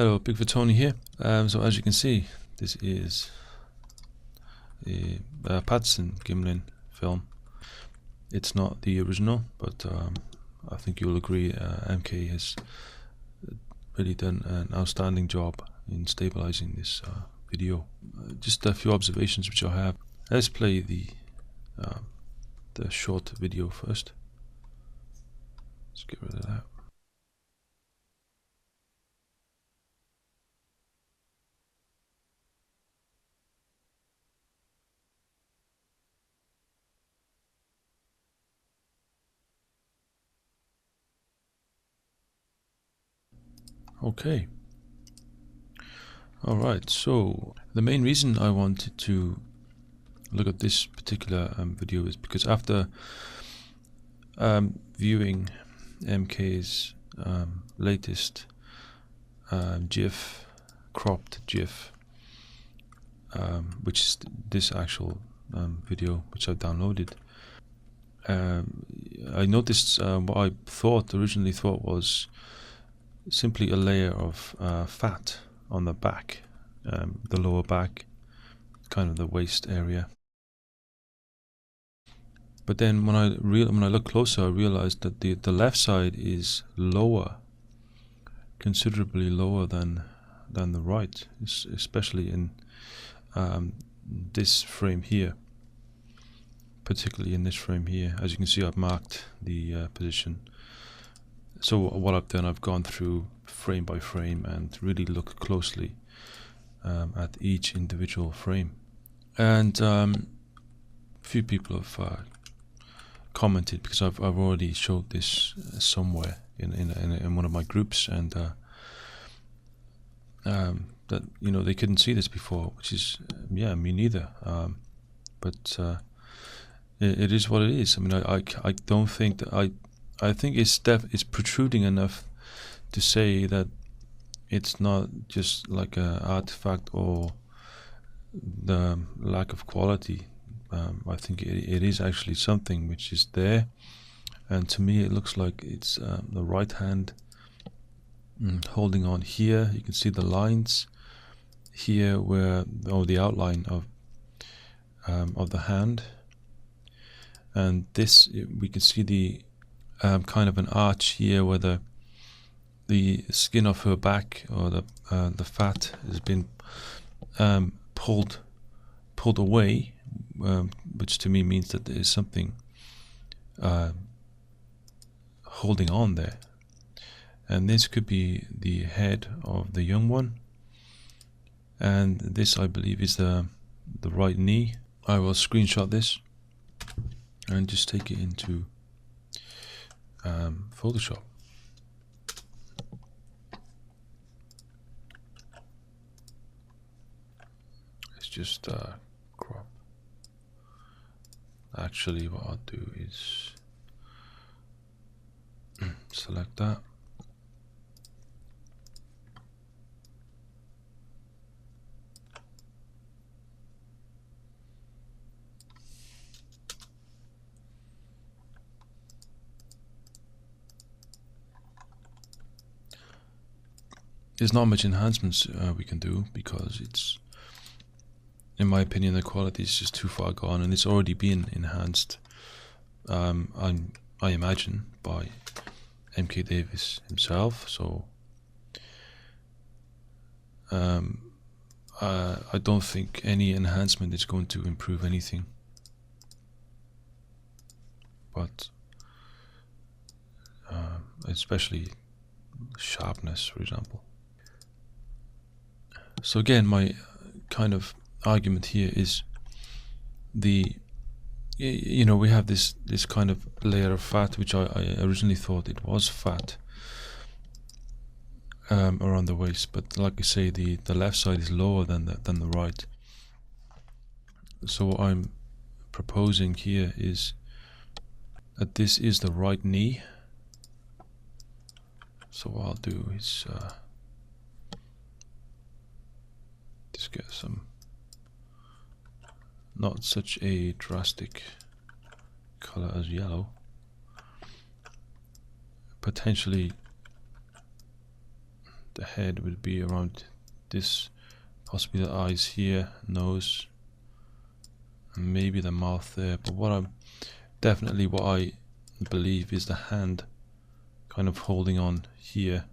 Hello, Bigfoot Tony here. So as you can see, this is a Patterson Gimlin film. It's not the original, but I think you'll agree MK has really done an outstanding job in stabilizing this video. Just a few observations which I have. Let's play the short video first. Let's get rid of that. Okay. Alright, so the main reason I wanted to look at this particular video is because after viewing MK's latest GIF, cropped GIF, which is this actual video which I downloaded, I noticed what I originally thought was simply a layer of fat on the back, the lower back, kind of the waist area. But then when I look closer, I realized that the left side is lower, considerably lower than the right, especially in this frame here. Particularly in this frame here, as you can see, I've marked the position. So what I've done, I've gone through frame by frame and really looked closely at each individual frame. And a few people have commented, because I've already showed this somewhere in one of my groups, and that they couldn't see this before, which is yeah, me neither. But it is what it is. I mean, I don't think that I think it's protruding enough to say that it's not just like an artifact or the lack of quality. I think it is actually something which is there, and to me it looks like it's the right hand holding on here. You can see the lines here where, or the outline of the hand, and this, we can see the kind of an arch here where the skin of her back, or the fat, has been pulled away, which to me means that there is something holding on there. And this could be the head of the young one, and this, I believe, is the right knee. I will screenshot this and just take it into Photoshop. Let's just crop. Actually, what I'll do is select that. There's not much enhancements we can do, because it's, in my opinion, the quality is just too far gone, and it's already been enhanced, I imagine, by MK Davis himself. So I don't think any enhancement is going to improve anything, but especially sharpness, for example. So again, my kind of argument here is we have this kind of layer of fat, which I originally thought it was fat around the waist, but like I say, the left side is lower than the right. So what I'm proposing here is that this is the right knee. So what I'll do is just get some, not such a drastic color as yellow, potentially the head would be around this, possibly the eyes here, nose, and maybe the mouth there. But what I believe is the hand kind of holding on here,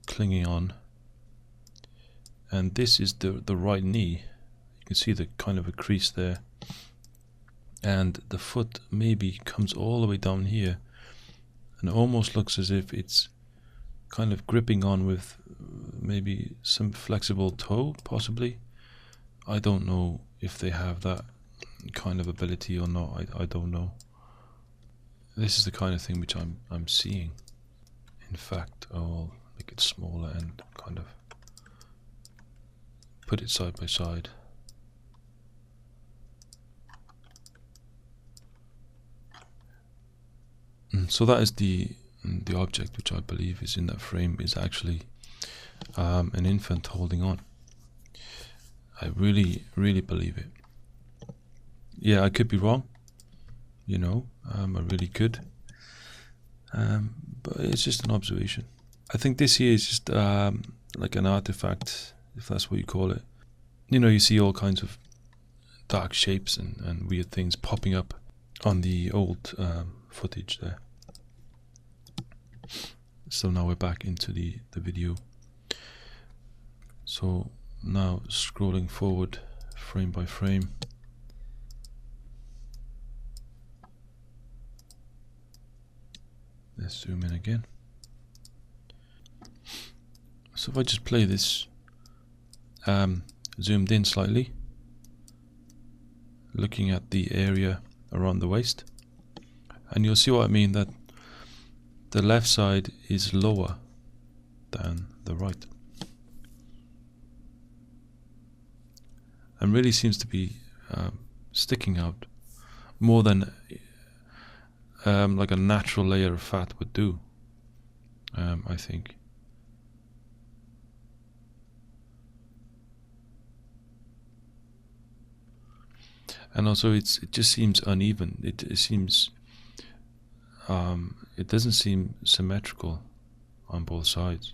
clinging on, and this is the right knee. You can see the kind of a crease there, and the foot maybe comes all the way down here, and it almost looks as if it's kind of gripping on with maybe some flexible toe, possibly. I don't know if they have that kind of ability or not. I don't know. This is the kind of thing which I'm seeing. In fact, I'll make it smaller and kind of put it side by side. So that is the object which I believe is in that frame is actually an infant holding on. I really believe it. Yeah, I could be wrong, you know, I really could, but it's just an observation. I think this here is just like an artifact, if that's what you call it. You know, you see all kinds of dark shapes and weird things popping up on the old footage there. So now we're back into the video. So now scrolling forward frame by frame. Let's zoom in again. So if I just play this zoomed in slightly, looking at the area around the waist, and you'll see what I mean, that the left side is lower than the right, and really seems to be sticking out more than like a natural layer of fat would do, I think. And also it just seems uneven. It seems it doesn't seem symmetrical on both sides.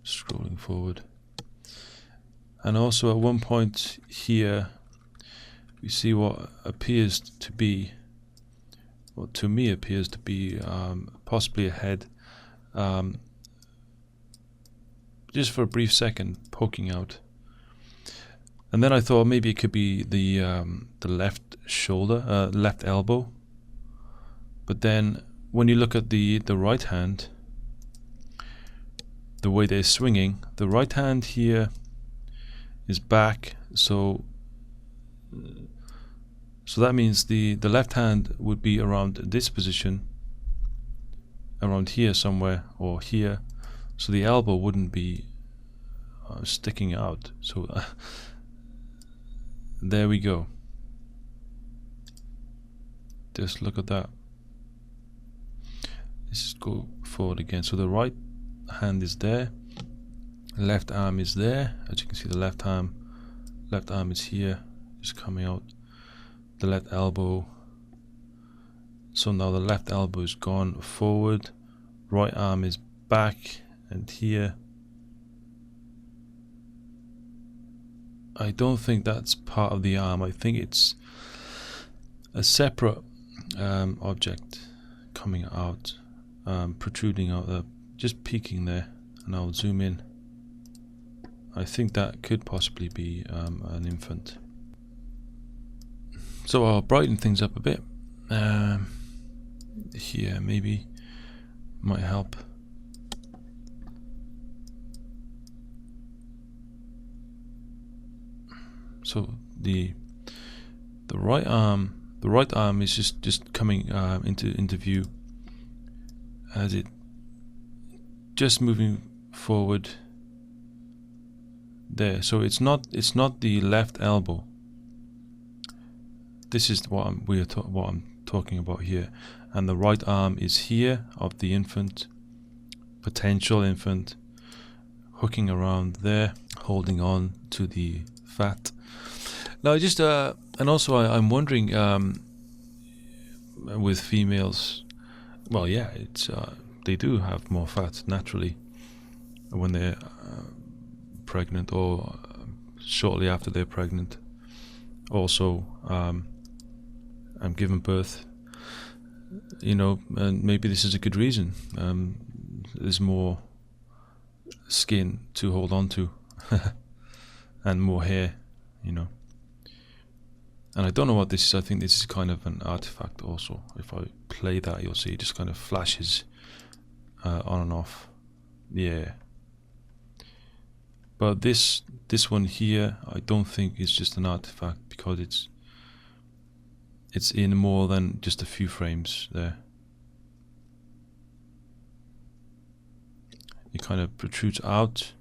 Scrolling forward, and also at one point here we see what appears to be, what to me appears to be possibly a head, just for a brief second poking out, and then I thought maybe it could be the left shoulder, left elbow. But then when you look at the right hand, the way they're swinging, the right hand here is back, so that means the left hand would be around this position, around here somewhere, or here, so the elbow wouldn't be sticking out. So there we go. Just look at that. Let's go forward again. So the right hand is there, left arm is there. As you can see, the left arm is here, just coming out. The left elbow. So now the left elbow is gone forward, right arm is back and here. I don't think that's part of the arm. I think it's a separate object coming out, protruding out there, just peeking there. And I'll zoom in. I think that could possibly be an infant. So I'll brighten things up a bit. Here maybe might help. So the right arm is just coming into view, as it just moving forward there. So it's not the left elbow. This is what I'm talking about here, and the right arm is here of the infant, potential infant, hooking around there, holding on to the fat. No, just and also I'm wondering with females. Well, yeah, it's they do have more fat naturally when they're pregnant or shortly after they're pregnant. Also, giving birth. And maybe this is a good reason. There's more skin to hold on to, and more hair. And I don't know what this is. I think this is kind of an artifact also. If I play that, you'll see it just kind of flashes on and off. Yeah. But this one here, I don't think is just an artifact, because it's in more than just a few frames there. It kind of protrudes out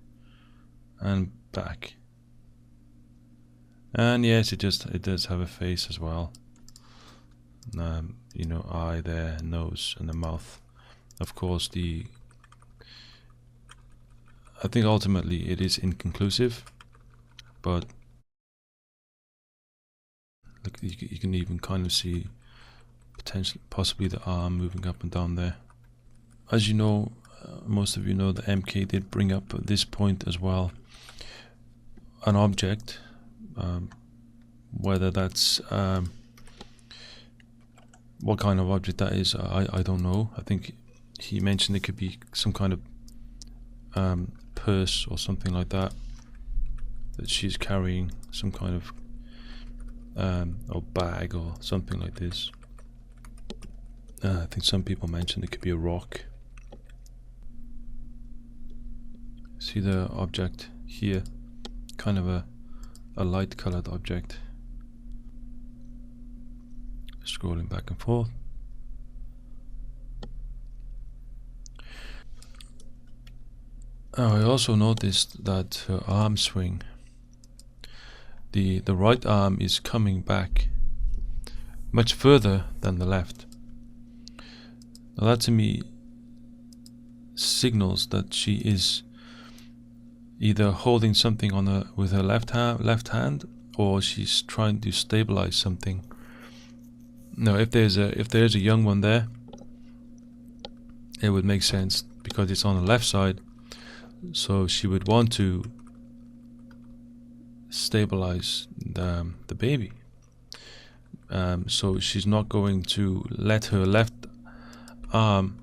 and back. And yes, it does have a face as well. Eye there, nose, and the mouth. Of course, I think ultimately it is inconclusive, but look, you can even kind of see possibly the arm moving up and down there. As you know, most of you know, the MK did bring up at this point as well an object. Whether that's what kind of object that is, I don't know. I think he mentioned it could be some kind of purse or something like that she's carrying, some kind of or bag or something like this. I think some people mentioned it could be a rock. See the object here, kind of a light colored object. Scrolling back and forth. I also noticed that her arm swing, the right arm is coming back much further than the left. Now that to me signals that she is either holding something with her left hand, or she's trying to stabilize something. Now, if there's a young one there, it would make sense because it's on the left side. So she would want to stabilize the baby. So she's not going to let her left arm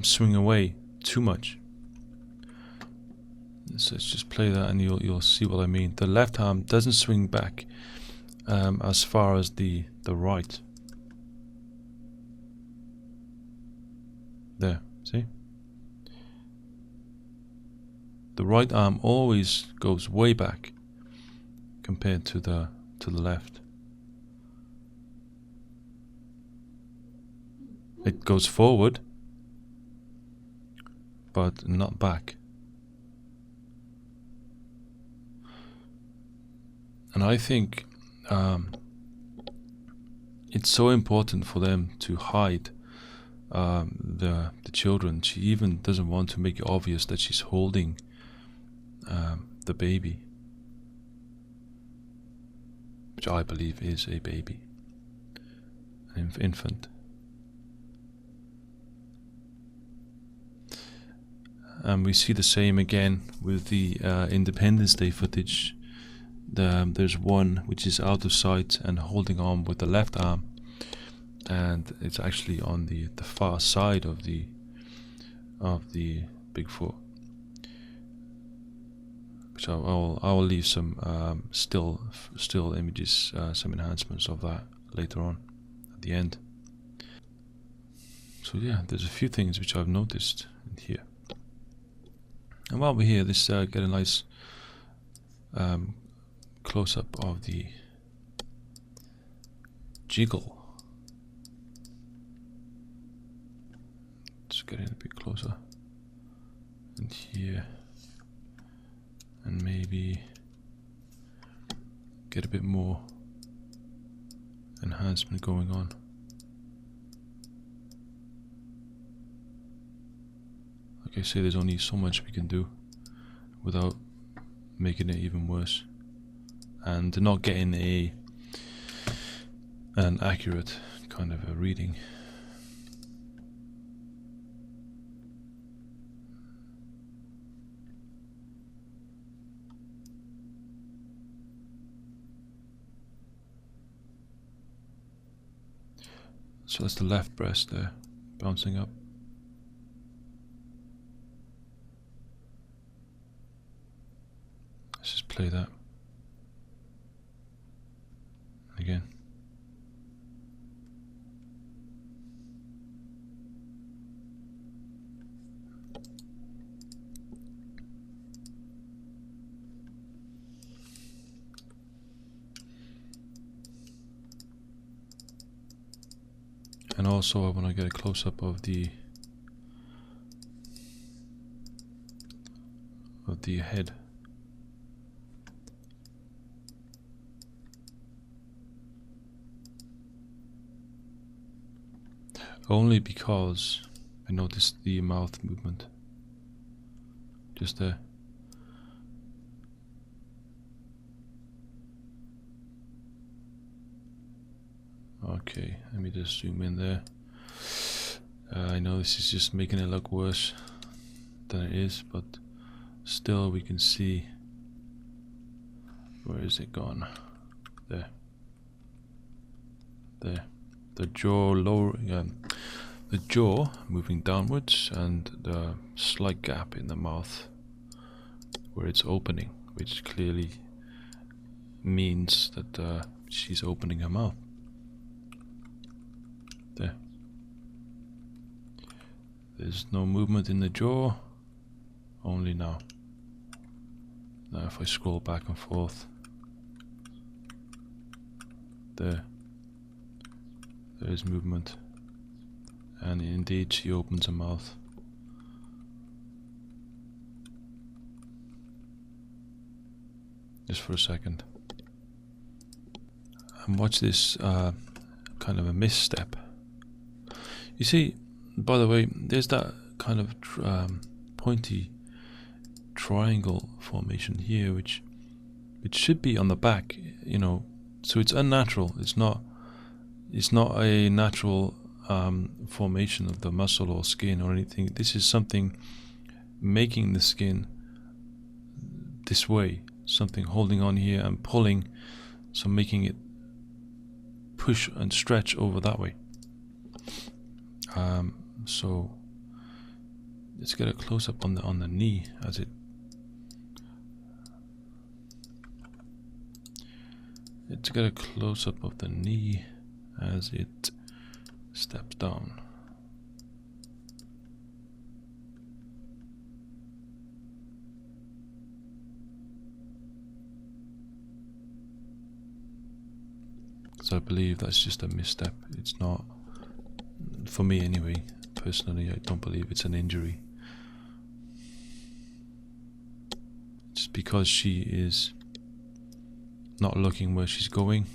swing away too much. So let's just play that and you'll see what I mean. The left arm doesn't swing back as far as the right. There, see? The right arm always goes way back compared to the left. It goes forward, but not back. And I think it's so important for them to hide the children. She even doesn't want to make it obvious that she's holding the baby, which I believe is a baby, an infant. And we see the same again with the Independence Day footage. There's one which is out of sight and holding on with the left arm, and it's actually on the far side of the Bigfoot. So I will leave some still images, some enhancements of that later on at the end. So yeah, there's a few things which I've noticed in here. And while we're here, let's get a nice close-up of the jiggle. Just get in a bit closer. And here. And maybe get a bit more enhancement going on. Like I say, there's only so much we can do without making it even worse. and not getting an accurate kind of a reading. So that's the left breast there, bouncing up. Let's just play that again. And also I want to get a close-up of the head. Only because I noticed the mouth movement just there. Okay, let me just zoom in there. I know this is just making it look worse than it is, but still we can see. Where is it gone? There. There. The jaw lower, the jaw moving downwards, and the slight gap in the mouth where it's opening, which clearly means that she's opening her mouth. There. There's no movement in the jaw, only now. Now if I scroll back and forth, there is movement, and indeed she opens her mouth. Just for a second. And watch this kind of a misstep. You see, by the way, there's that kind of pointy triangle formation here, which should be on the back, you know. So it's unnatural. It's not a natural formation of the muscle or skin or anything. This is something making the skin this way, something holding on here and pulling, so making it push and stretch over that way. So let's get a close up on the knee as it. Let's get a close up of the knee as it steps down. So I believe that's just a misstep. It's not, for me anyway, personally, I don't believe it's an injury. Just because she is not looking where she's going.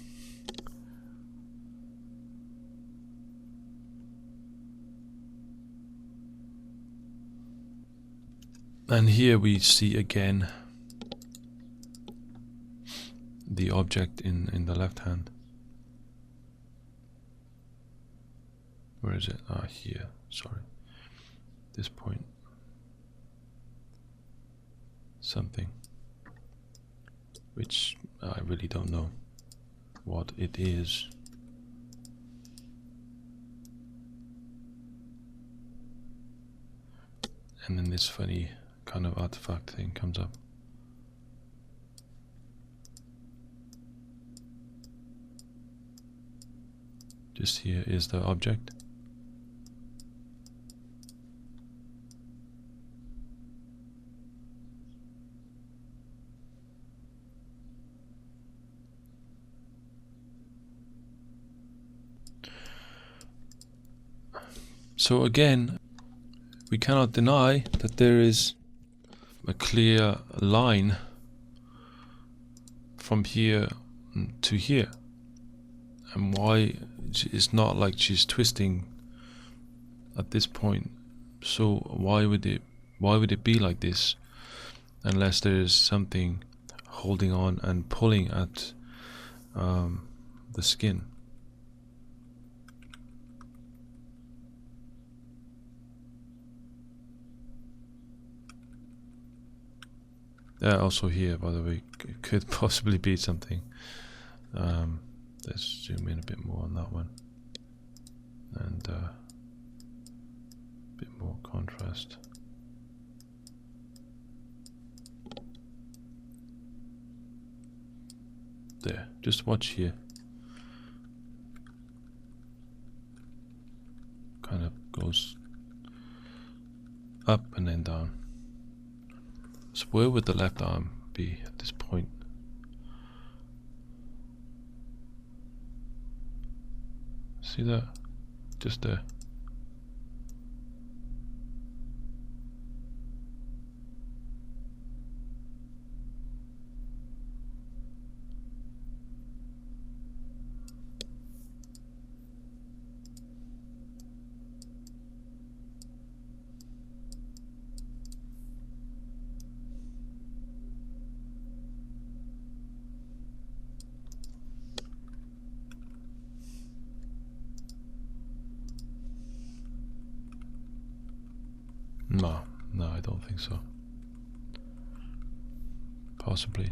And here we see again the object in the left hand. Where is it? Ah, here. Sorry. This point. Something. Which I really don't know what it is. And then this funny kind of artifact thing comes up. Just here is the object. So again, we cannot deny that there is a clear line from here to here, and why it's not like she's twisting at this point. So why would it be like this, unless there is something holding on and pulling at the skin. Also here, by the way, could possibly be something. Let's zoom in a bit more on that one, and a bit more contrast. There, just watch here. Kind of goes up and then down. So where would the left arm be at this point? See that? Just there. No, I don't think so. Possibly.